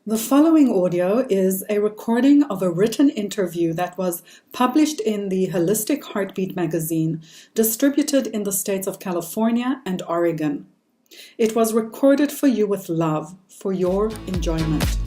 The following audio is a recording of a written interview that was published in the Holistic Heartbeat magazine, distributed in the states of California and Oregon. It was recorded for you with love, for your enjoyment.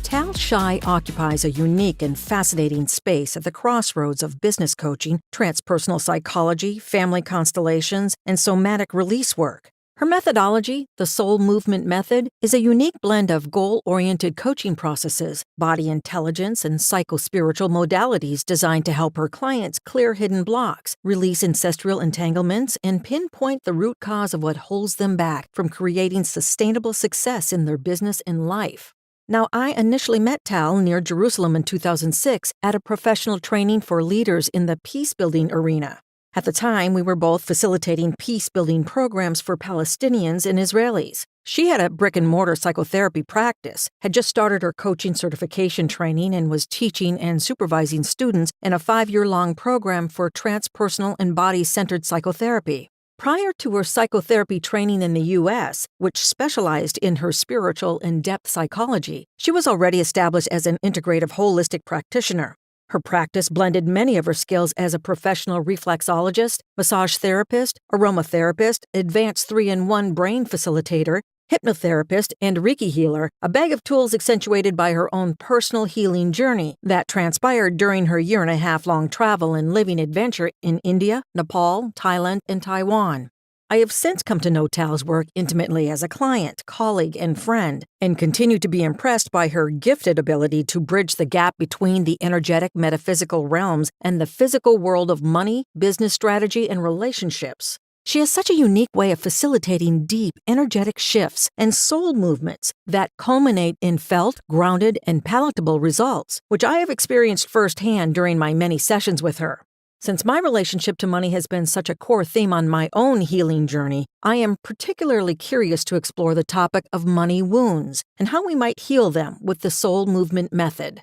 Tal Shai occupies a unique and fascinating space at the crossroads of business coaching, transpersonal psychology, family constellations, and somatic release work. Her methodology, the Soul Movement Method, is a unique blend of goal-oriented coaching processes, body intelligence, and psychospiritual modalities designed to help her clients clear hidden blocks, release ancestral entanglements, and pinpoint the root cause of what holds them back from creating sustainable success in their business and life. Now, I initially met Tal near Jerusalem in 2006 at a professional training for leaders in the peace-building arena. At the time, we were both facilitating peace-building programs for Palestinians and Israelis. She had a brick-and-mortar psychotherapy practice, had just started her coaching certification training, and was teaching and supervising students in a 5-year-long program for transpersonal and body-centered psychotherapy. Prior to her psychotherapy training in the U.S., which specialized in her spiritual and depth psychology, she was already established as an integrative holistic practitioner. Her practice blended many of her skills as a professional reflexologist, massage therapist, aromatherapist, advanced 3-in-1 brain facilitator, hypnotherapist, and Reiki healer, a bag of tools accentuated by her own personal healing journey that transpired during her 1.5-year-long travel and living adventure in India, Nepal, Thailand, and Taiwan. I have since come to know Tal's work intimately as a client, colleague, and friend, and continue to be impressed by her gifted ability to bridge the gap between the energetic metaphysical realms and the physical world of money, business strategy, and relationships. She has such a unique way of facilitating deep, energetic shifts and soul movements that culminate in felt, grounded, and palatable results, which I have experienced firsthand during my many sessions with her. Since my relationship to money has been such a core theme on my own healing journey, I am particularly curious to explore the topic of money wounds and how we might heal them with the Soul Movement Method.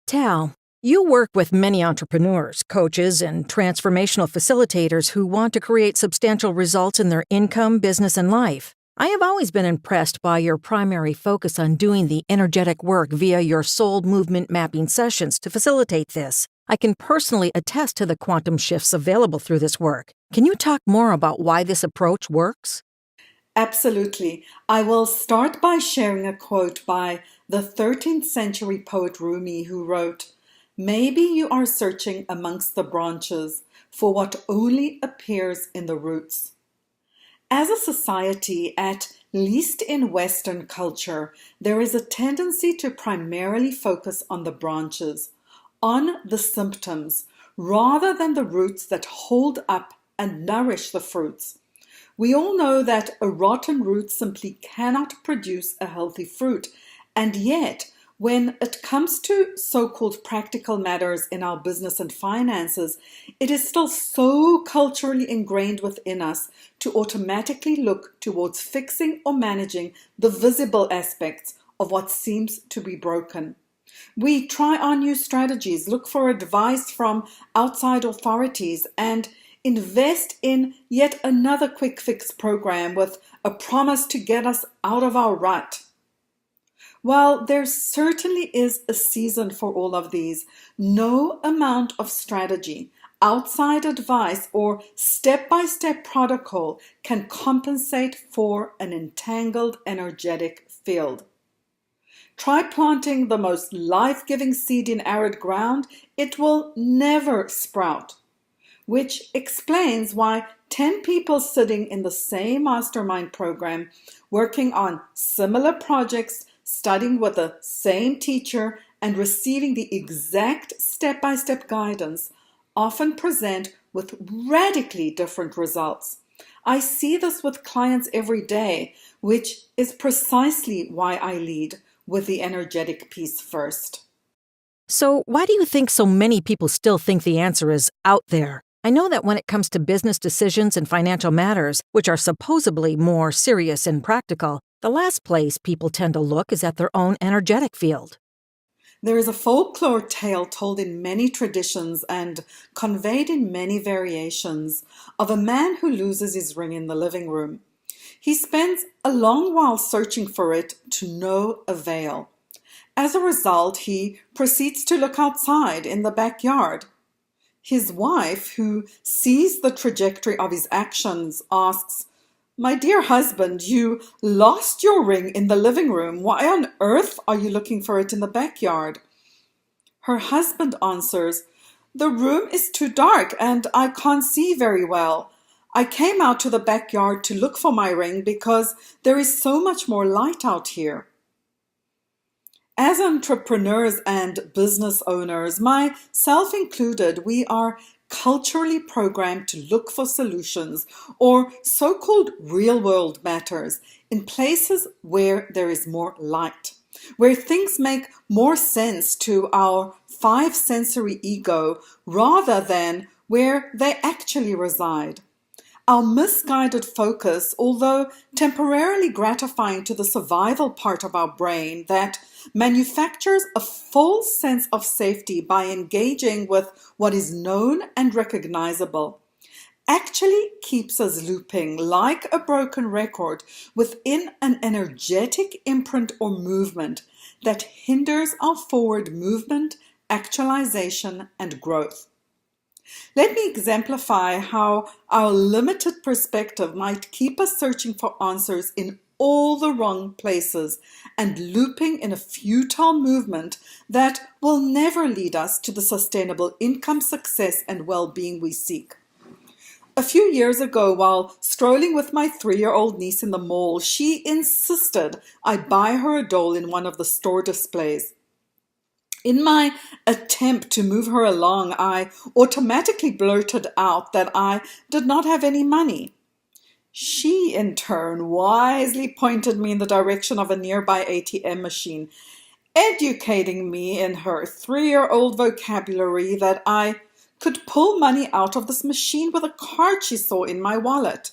Tal, you work with many entrepreneurs, coaches, and transformational facilitators who want to create substantial results in their income, business, and life. I have always been impressed by your primary focus on doing the energetic work via your soul movement mapping sessions to facilitate this. I can personally attest to the quantum shifts available through this work. Can you talk more about why this approach works? Absolutely. I will start by sharing a quote by the 13th century poet Rumi, who wrote, "Maybe you are searching amongst the branches for what only appears in the roots." As a society, at least in Western culture, there is a tendency to primarily focus on the branches, on the symptoms, rather than the roots that hold up and nourish the fruits. We all know that a rotten root simply cannot produce a healthy fruit, and yet, when it comes to so-called practical matters in our business and finances, it is still so culturally ingrained within us to automatically look towards fixing or managing the visible aspects of what seems to be broken. We try on new strategies, look for advice from outside authorities, and invest in yet another quick fix program with a promise to get us out of our rut. While there certainly is a season for all of these, no amount of strategy, outside advice, or step-by-step protocol can compensate for an entangled energetic field. Try planting the most life-giving seed in arid ground, it will never sprout. Which explains why 10 people sitting in the same mastermind program, working on similar projects, studying with the same teacher, and receiving the exact step-by-step guidance, often present with radically different results. I see this with clients every day, which is precisely why I lead with the energetic piece first. So, why do you think so many people still think the answer is out there? I know that when it comes to business decisions and financial matters, which are supposedly more serious and practical, the last place people tend to look is at their own energetic field. There is a folklore tale told in many traditions and conveyed in many variations of a man who loses his ring in the living room. He spends a long while searching for it to no avail. As a result, he proceeds to look outside in the backyard. His wife, who sees the trajectory of his actions, asks, "My dear husband, you lost your ring in the living room. Why on earth are you looking for it in the backyard?" Her husband answers, "The room is too dark and I can't see very well. I came out to the backyard to look for my ring because there is so much more light out here." As entrepreneurs and business owners, myself included, we are culturally programmed to look for solutions or so-called real-world matters in places where there is more light, where things make more sense to our five-sensory ego rather than where they actually reside. Our misguided focus, although temporarily gratifying to the survival part of our brain that manufactures a false sense of safety by engaging with what is known and recognizable, actually keeps us looping like a broken record within an energetic imprint or movement that hinders our forward movement, actualization, and growth. Let me exemplify how our limited perspective might keep us searching for answers in all the wrong places and looping in a futile movement that will never lead us to the sustainable income, success, and well-being we seek. A few years ago, while strolling with my 3-year-old niece in the mall, she insisted I buy her a doll in one of the store displays. In my attempt to move her along, I automatically blurted out that I did not have any money. She, in turn, wisely pointed me in the direction of a nearby ATM machine, educating me in her 3-year-old vocabulary that I could pull money out of this machine with a card she saw in my wallet.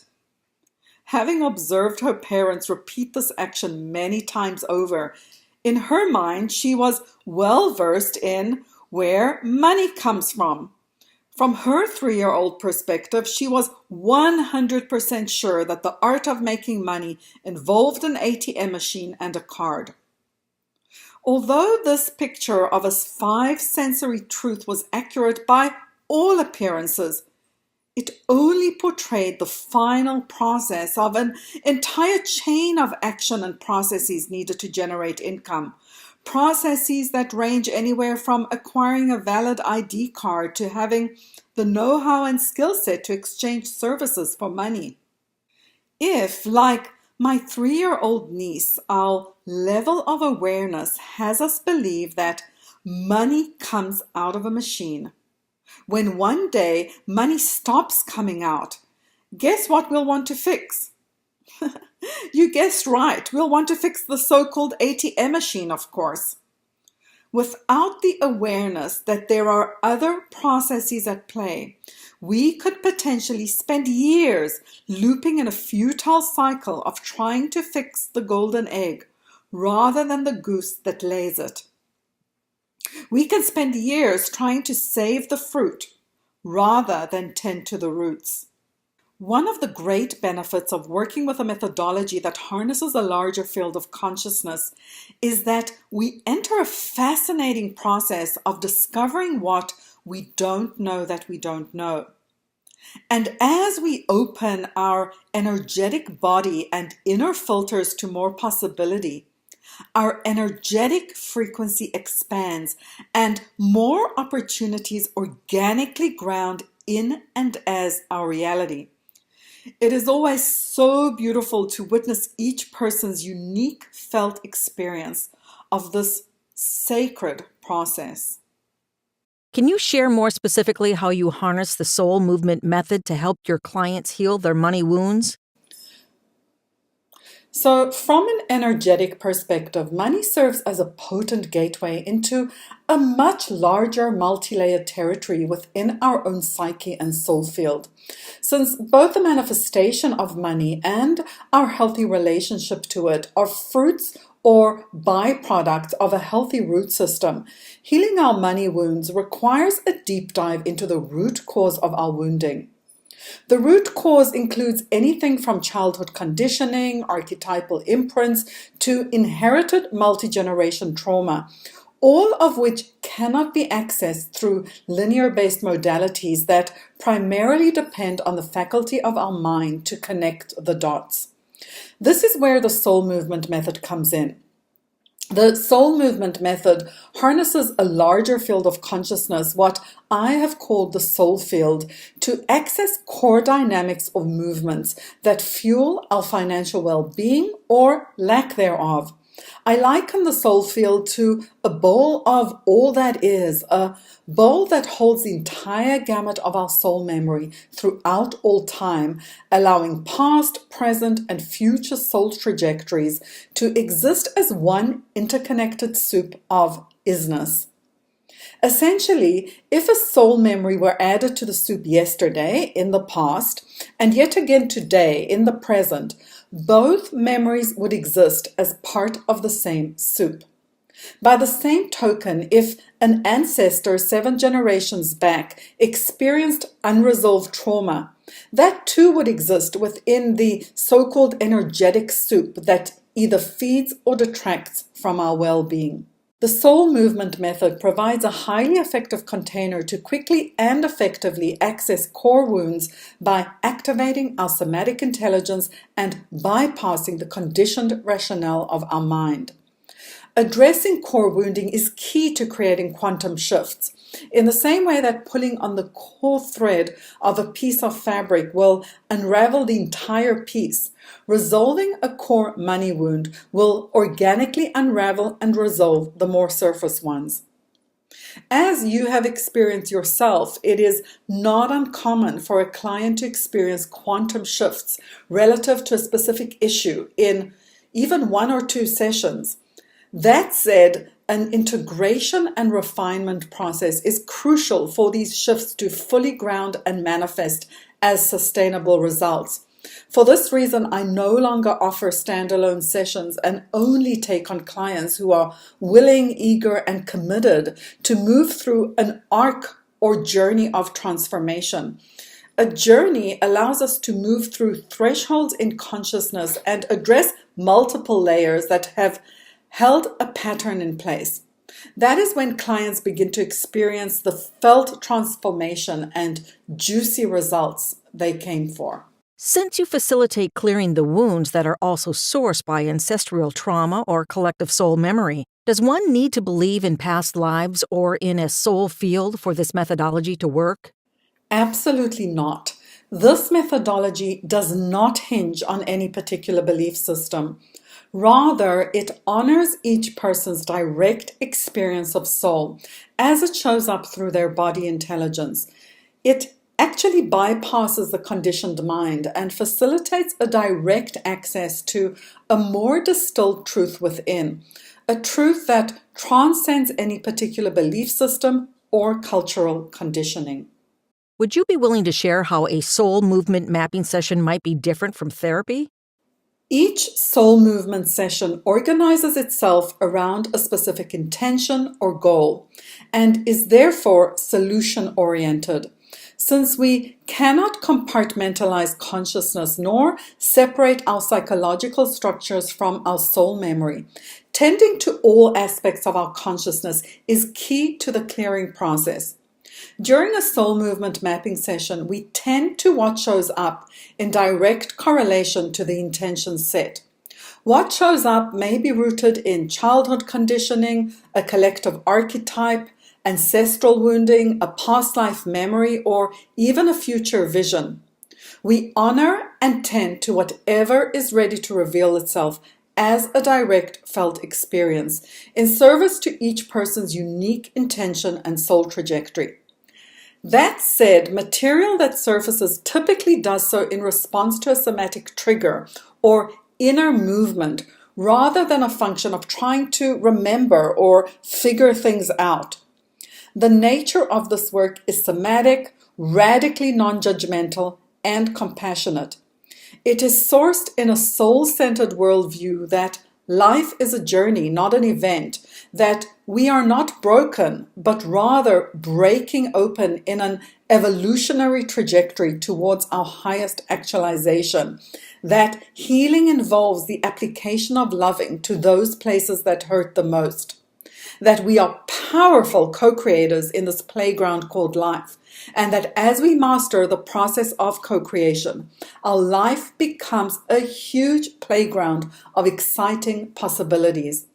Having observed her parents repeat this action many times over, in her mind, she was well versed in where money comes from. From her 3-year-old perspective, she was 100% sure that the art of making money involved an ATM machine and a card. Although this picture of a five-sensory truth was accurate by all appearances, it only portrayed the final process of an entire chain of action and processes needed to generate income. Processes that range anywhere from acquiring a valid ID card to having the know-how and skill set to exchange services for money. If, like my 3-year-old niece, our level of awareness has us believe that money comes out of a machine, when one day money stops coming out, guess what we'll want to fix? You guessed right, we'll want to fix the so-called ATM machine, of course. Without the awareness that there are other processes at play, we could potentially spend years looping in a futile cycle of trying to fix the golden egg rather than the goose that lays it. We can spend years trying to save the fruit rather than tend to the roots. One of the great benefits of working with a methodology that harnesses a larger field of consciousness is that we enter a fascinating process of discovering what we don't know that we don't know. And as we open our energetic body and inner filters to more possibility, our energetic frequency expands and more opportunities organically ground in and as our reality. It is always so beautiful to witness each person's unique felt experience of this sacred process. Can you share more specifically how you harness the soul movement method to help your clients heal their money wounds? So, from an energetic perspective, money serves as a potent gateway into a much larger multi-layered territory within our own psyche and soul field. Since both the manifestation of money and our healthy relationship to it are fruits or byproducts of a healthy root system, healing our money wounds requires a deep dive into the root cause of our wounding. The root cause includes anything from childhood conditioning, archetypal imprints, to inherited multi-generation trauma, all of which cannot be accessed through linear-based modalities that primarily depend on the faculty of our mind to connect the dots. This is where the soul movement method comes in. The soul movement method harnesses a larger field of consciousness, what I have called the soul field, to access core dynamics of movements that fuel our financial well-being or lack thereof. I liken the soul field to a bowl of all that is, a bowl that holds the entire gamut of our soul memory throughout all time, allowing past, present, and future soul trajectories to exist as one interconnected soup of isness. Essentially, if a soul memory were added to the soup yesterday in the past and yet again today in the present, both memories would exist as part of the same soup. By the same token, if an ancestor 7 generations back experienced unresolved trauma, that too would exist within the so-called energetic soup that either feeds or detracts from our well-being. The soul movement method provides a highly effective container to quickly and effectively access core wounds by activating our somatic intelligence and bypassing the conditioned rationale of our mind. Addressing core wounding is key to creating quantum shifts. In the same way that pulling on the core thread of a piece of fabric will unravel the entire piece, resolving a core money wound will organically unravel and resolve the more surface ones. As you have experienced yourself, it is not uncommon for a client to experience quantum shifts relative to a specific issue in even 1 or 2 sessions. That said, an integration and refinement process is crucial for these shifts to fully ground and manifest as sustainable results. For this reason, I no longer offer standalone sessions and only take on clients who are willing, eager, and committed to move through an arc or journey of transformation. A journey allows us to move through thresholds in consciousness and address multiple layers that have held a pattern in place. That is when clients begin to experience the felt transformation and juicy results they came for. Since you facilitate clearing the wounds that are also sourced by ancestral trauma or collective soul memory, does one need to believe in past lives or in a soul field for this methodology to work? Absolutely not. This methodology does not hinge on any particular belief system. Rather, it honors each person's direct experience of soul as it shows up through their body intelligence. It actually bypasses the conditioned mind and facilitates a direct access to a more distilled truth within, a truth that transcends any particular belief system or cultural conditioning. Would you be willing to share how a soul movement mapping session might be different from therapy? Each soul movement session organizes itself around a specific intention or goal and is therefore solution-oriented. Since we cannot compartmentalize consciousness nor separate our psychological structures from our soul memory, tending to all aspects of our consciousness is key to the clearing process. During a soul movement mapping session, we tend to what shows up in direct correlation to the intention set. What shows up may be rooted in childhood conditioning, a collective archetype, ancestral wounding, a past life memory, or even a future vision. We honor and tend to whatever is ready to reveal itself as a direct felt experience in service to each person's unique intention and soul trajectory. That said, material that surfaces typically does so in response to a somatic trigger or inner movement rather than a function of trying to remember or figure things out. The nature of this work is somatic, radically non-judgmental, and compassionate. It is sourced in a soul-centered worldview that Life is a journey, not an event, that we are not broken, but rather breaking open in an evolutionary trajectory towards our highest actualization, that healing involves the application of loving to those places that hurt the most, that we are powerful co-creators in this playground called life, and that as we master the process of co-creation, our life becomes a huge playground of exciting possibilities.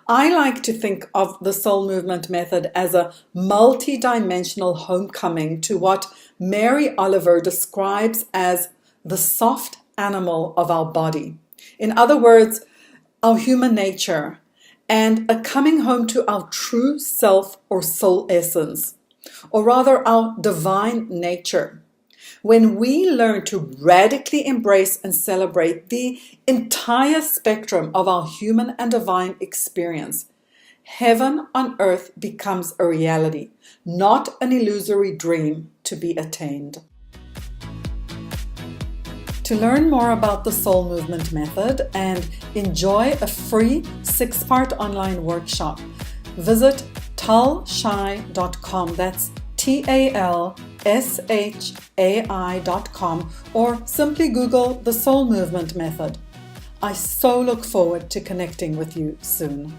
I like to think of the soul movement method as a multidimensional homecoming to what Mary Oliver describes as the soft animal of our body. In other words, our human nature, and a coming home to our true self or soul essence, or rather our divine nature. When we learn to radically embrace and celebrate the entire spectrum of our human and divine experience, heaven on earth becomes a reality, not an illusory dream to be attained. To learn more about the Soul Movement Method and enjoy a free 6-part online workshop, visit talshai.com. That's TALSHAI.com, or simply Google the Soul Movement Method. I so look forward to connecting with you soon.